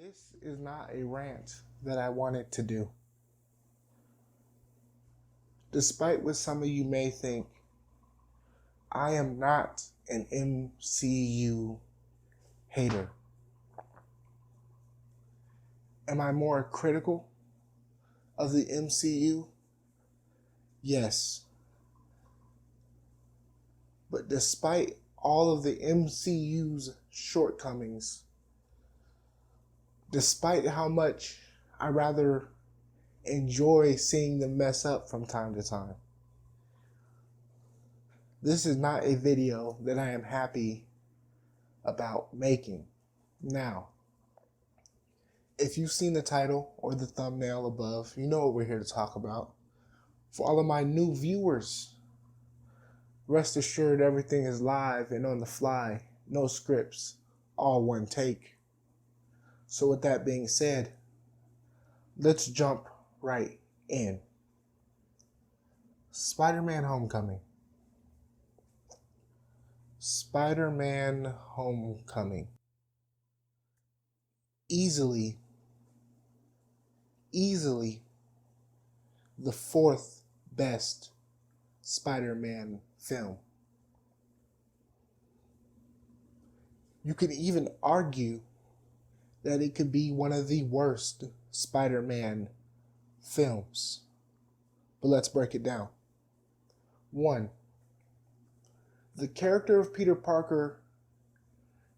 This is not a rant that I wanted to do. Despite what some of you may think, I am not an MCU hater. Am I more critical of the MCU? Yes. But despite all of the MCU's shortcomings, despite how much I rather enjoy seeing them mess up from time to time, this is not a video that I am happy about making. Now, if you've seen the title or the thumbnail above, you know what we're here to talk about. For all of my new viewers, rest assured everything is live and on the fly, no scripts, all one take. So with that being said, let's jump right in. Spider-Man Homecoming. Spider-Man Homecoming. Easily the fourth best Spider-Man film. You could even argue that it could be one of the worst Spider-Man films. But let's break it down. 1. The character of Peter Parker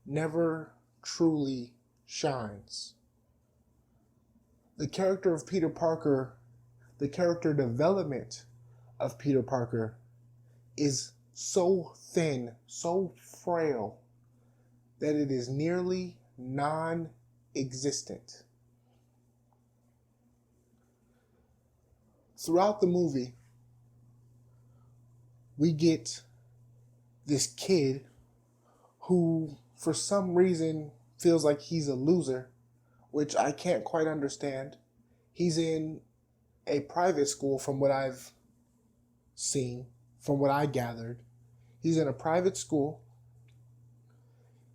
never truly shines. The character of Peter Parker, the character development of Peter Parker is so thin, so frail, that it is nearly non-existent. Throughout the movie, we get this kid who, for some reason, feels like he's a loser, which I can't quite understand. He's in a private school from what I've seen, from what I gathered. He's in a private school.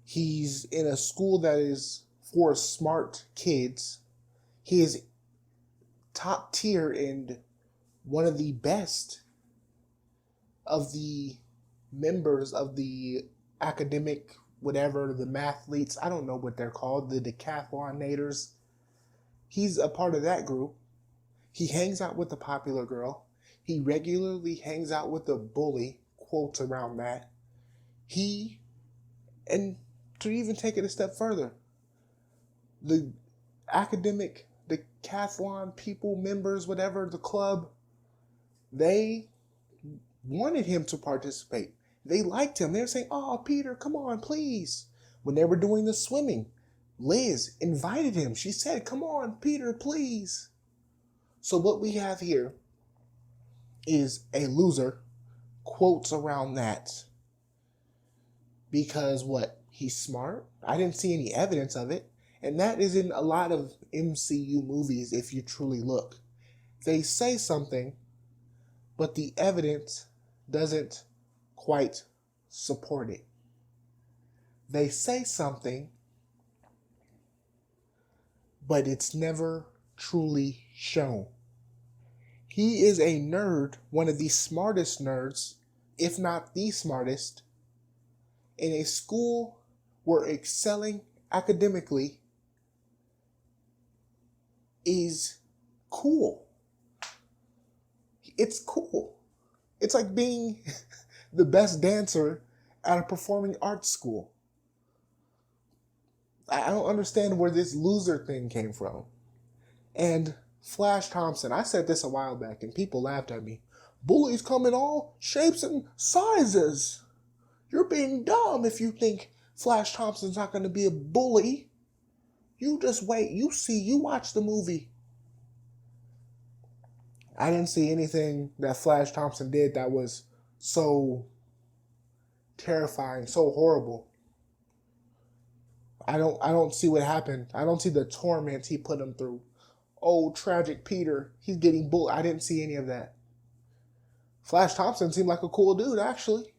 He's in a school that is for smart kids. He is top tier and one of the best of the members of the academic, whatever, the mathletes. I don't know what they're called, the decathlonators. He's a part of that group. He hangs out with the popular girl. He regularly hangs out with the bully, quotes around that. And to even take it a step further, the academic decathlon people, members, whatever, the club, they wanted him to participate. They liked him. They were saying, "Oh, Peter, come on, please." When they were doing the swimming, Liz invited him. She said, "Come on, Peter, please." So what we have here is a loser, quotes around that. Because what? He's smart? I didn't see any evidence of it. And that is in a lot of MCU movies, if you truly look. They say something, but the evidence doesn't quite support it. They say something, but it's never truly shown. He is a nerd, one of the smartest nerds, if not the smartest, in a school where excelling academically is cool. It's cool. It's like being the best dancer at a performing arts school. I don't understand where this loser thing came from. And Flash Thompson, I said this a while back and people laughed at me. Bullies come in all shapes and sizes. You're being dumb if you think Flash Thompson's not going to be a bully. You just wait. You watch the movie. I didn't see anything that Flash Thompson did that was so terrifying, so horrible. I don't see what happened. I don't see the torment he put him through. Oh, tragic Peter. He's getting bullied. I didn't see any of that. Flash Thompson seemed like a cool dude, actually.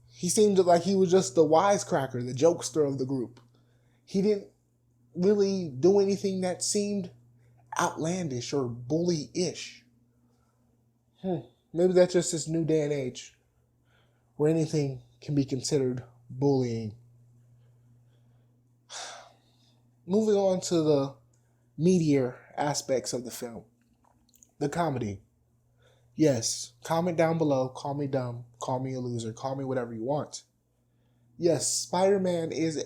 He seemed like he was just the wisecracker, the jokester of the group. He didn't really do anything that seemed outlandish or bully-ish. Maybe that's just this new day and age where anything can be considered bullying. Moving on to the meatier aspects of the film. The comedy. Yes, comment down below, call me dumb, call me a loser, call me whatever you want. Yes, Spider-Man is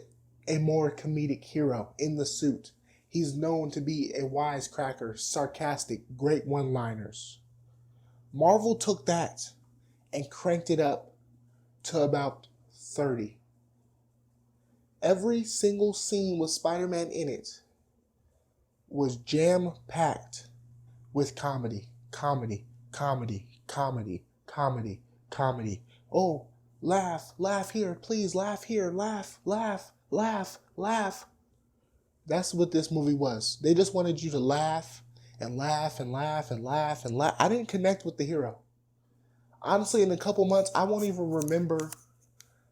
a more comedic hero in the suit. He's known to be a wisecracker, sarcastic, great one-liners. Marvel took that and cranked it up to about 30. Every single scene with Spider-Man in it was jam-packed with comedy, comedy, comedy, comedy, comedy, comedy. Oh, laugh, laugh here, please, laugh here, laugh, laugh, laugh, laugh. That's what this movie was. They just wanted you to laugh and laugh and laugh and laugh and laugh. I didn't connect with the hero. Honestly, in a couple months, I won't even remember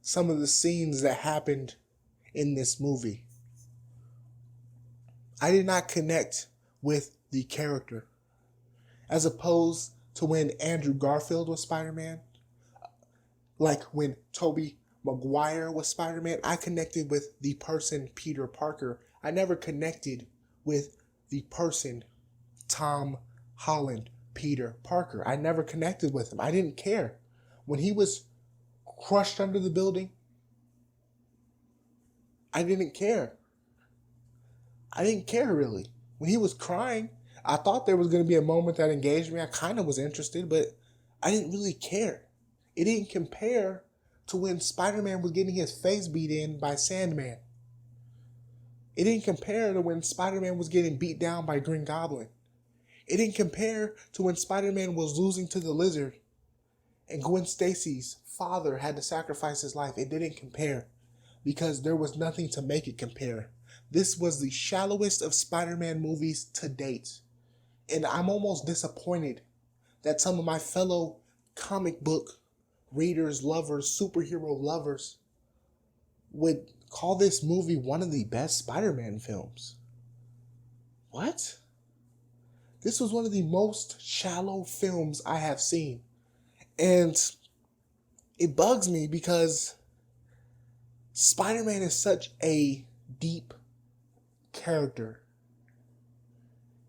some of the scenes that happened in this movie. I did not connect with the character. As opposed to when Andrew Garfield was Spider-Man, like when Tobey Maguire was Spider-Man, I connected with the person Peter Parker. I never connected with the person Tom Holland, Peter Parker. I never connected with him. I didn't care. When he was crushed under the building, I didn't care. I didn't care really. When he was crying, I thought there was going to be a moment that engaged me. I kind of was interested, but I didn't really care. It didn't compare to when Spider-Man was getting his face beat in by Sandman. It didn't compare to when Spider-Man was getting beat down by Green Goblin. It didn't compare to when Spider-Man was losing to the Lizard and Gwen Stacy's father had to sacrifice his life. It didn't compare because there was nothing to make it compare. This was the shallowest of Spider-Man movies to date. And I'm almost disappointed that some of my fellow comic book readers, lovers, superhero lovers would call this movie one of the best Spider-Man films. What? This was one of the most shallow films I have seen. And it bugs me because Spider-Man is such a deep character.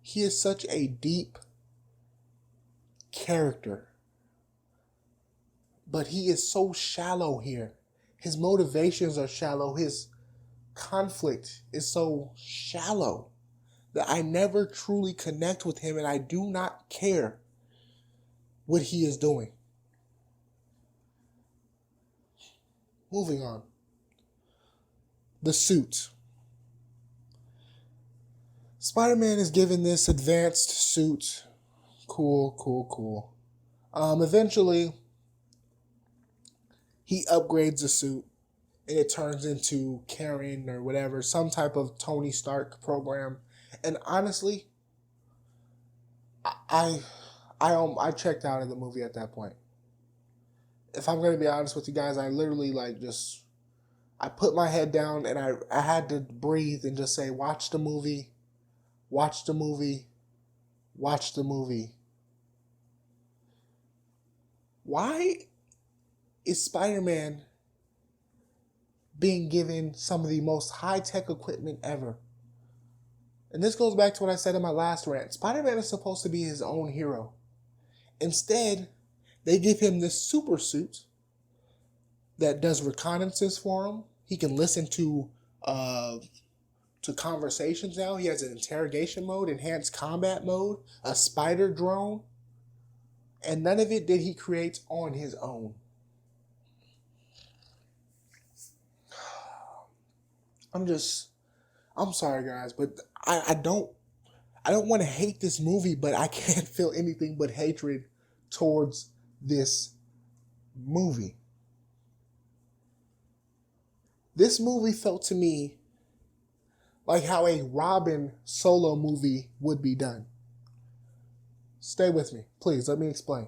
He is such a deep character. But he is so shallow here. His motivations are shallow. His conflict is so shallow that I never truly connect with him, and I do not care what he is doing. Moving on. The suit. Spider-Man is given this advanced suit. Cool. Eventually, he upgrades the suit and it turns into Karen or whatever, some type of Tony Stark program. And honestly, I checked out of the movie at that point. If I'm going to be honest with you guys, I literally I put my head down and I had to breathe and just say, watch the movie, watch the movie, watch the movie. Why is Spider-Man being given some of the most high-tech equipment ever? And this goes back to what I said in my last rant. Spider-Man is supposed to be his own hero. Instead, they give him this super suit that does reconnaissance for him. He can listen to conversations now. He has an interrogation mode, enhanced combat mode, a spider drone. And none of it did he create on his own. I'm sorry guys, but I don't want to hate this movie, but I can't feel anything but hatred towards this movie. This movie felt to me like how a Robin solo movie would be done. Stay with me, please, let me explain.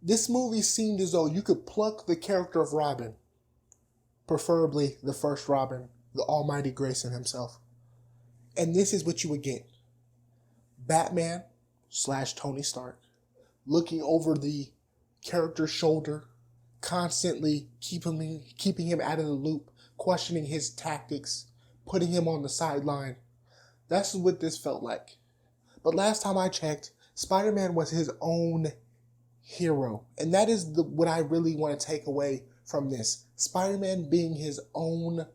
This movie seemed as though you could pluck the character of Robin preferably the first Robin, the almighty Grayson himself. And this is what you would get. Batman / Tony Stark looking over the character's shoulder, constantly keeping him out of the loop, questioning his tactics, putting him on the sideline. That's what this felt like. But last time I checked, Spider-Man was his own hero. And that is what I really want to take away from this. Spider-Man being his own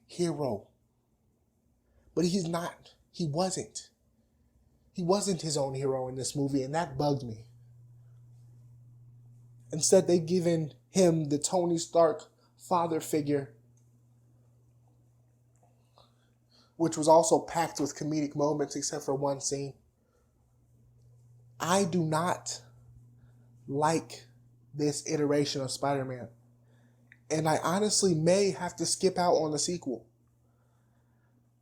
hero. But he's not. He wasn't. He wasn't his own hero in this movie, and that bugged me. Instead, they've given him the Tony Stark father figure, which was also packed with comedic moments except for one scene. I do not like this iteration of Spider-Man. And I honestly may have to skip out on the sequel,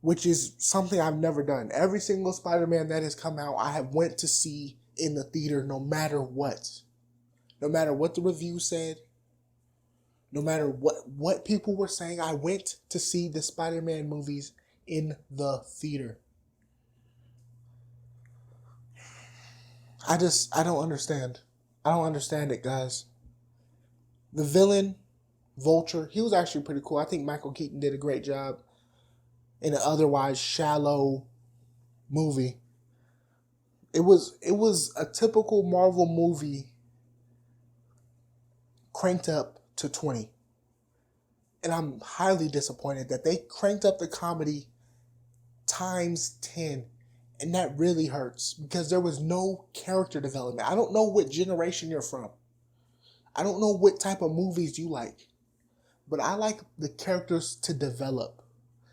which is something I've never done. Every single Spider-Man that has come out, I have went to see in the theater no matter what. No matter what the review said, no matter what people were saying, I went to see the Spider-Man movies in the theater. I don't understand. I don't understand it, guys. The villain, Vulture, he was actually pretty cool. I think Michael Keaton did a great job in an otherwise shallow movie. It was a typical Marvel movie cranked up to 20. And I'm highly disappointed that they cranked up the comedy times 10. And that really hurts because there was no character development. I don't know what generation you're from. I don't know what type of movies you like. But I like the characters to develop.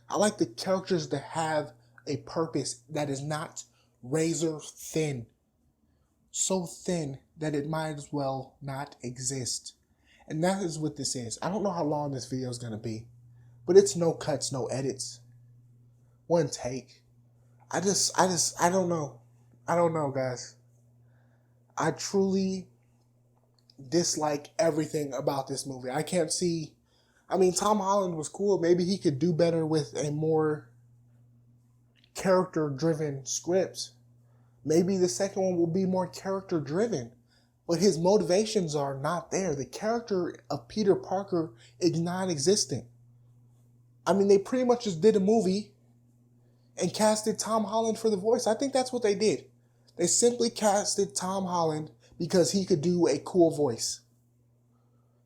I like the characters to have a purpose that is not razor thin. So thin that it might as well not exist. And that is what this is. I don't know how long this video is going to be. But it's no cuts, no edits. One take. I don't know. I don't know, guys. I truly dislike everything about this movie. I can't see... I mean, Tom Holland was cool. Maybe he could do better with a more character-driven script. Maybe the second one will be more character-driven. But his motivations are not there. The character of Peter Parker is non-existent. I mean, they pretty much just did a movie and casted Tom Holland for the voice. I think that's what they did. They simply casted Tom Holland because he could do a cool voice.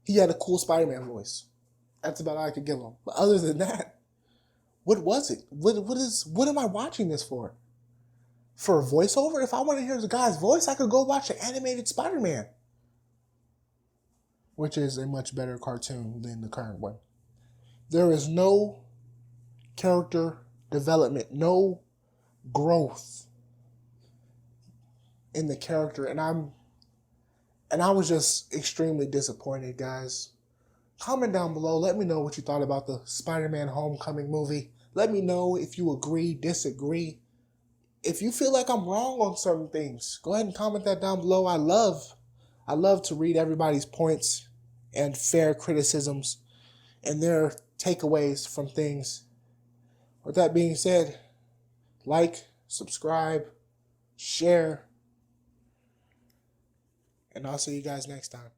He had a cool Spider-Man voice. That's about all I could give him. But other than that, what was it? What am I watching this for? For a voiceover? If I want to hear the guy's voice, I could go watch the animated Spider-Man, which is a much better cartoon than the current one. There is no character development, no growth in the character, and I was just extremely disappointed, guys. Comment down below. Let me know what you thought about the Spider-Man Homecoming movie. Let me know if you agree, disagree. If you feel like I'm wrong on certain things, go ahead and comment that down below. I love to read everybody's points and fair criticisms and their takeaways from things. With that being said, like, subscribe, share, and I'll see you guys next time.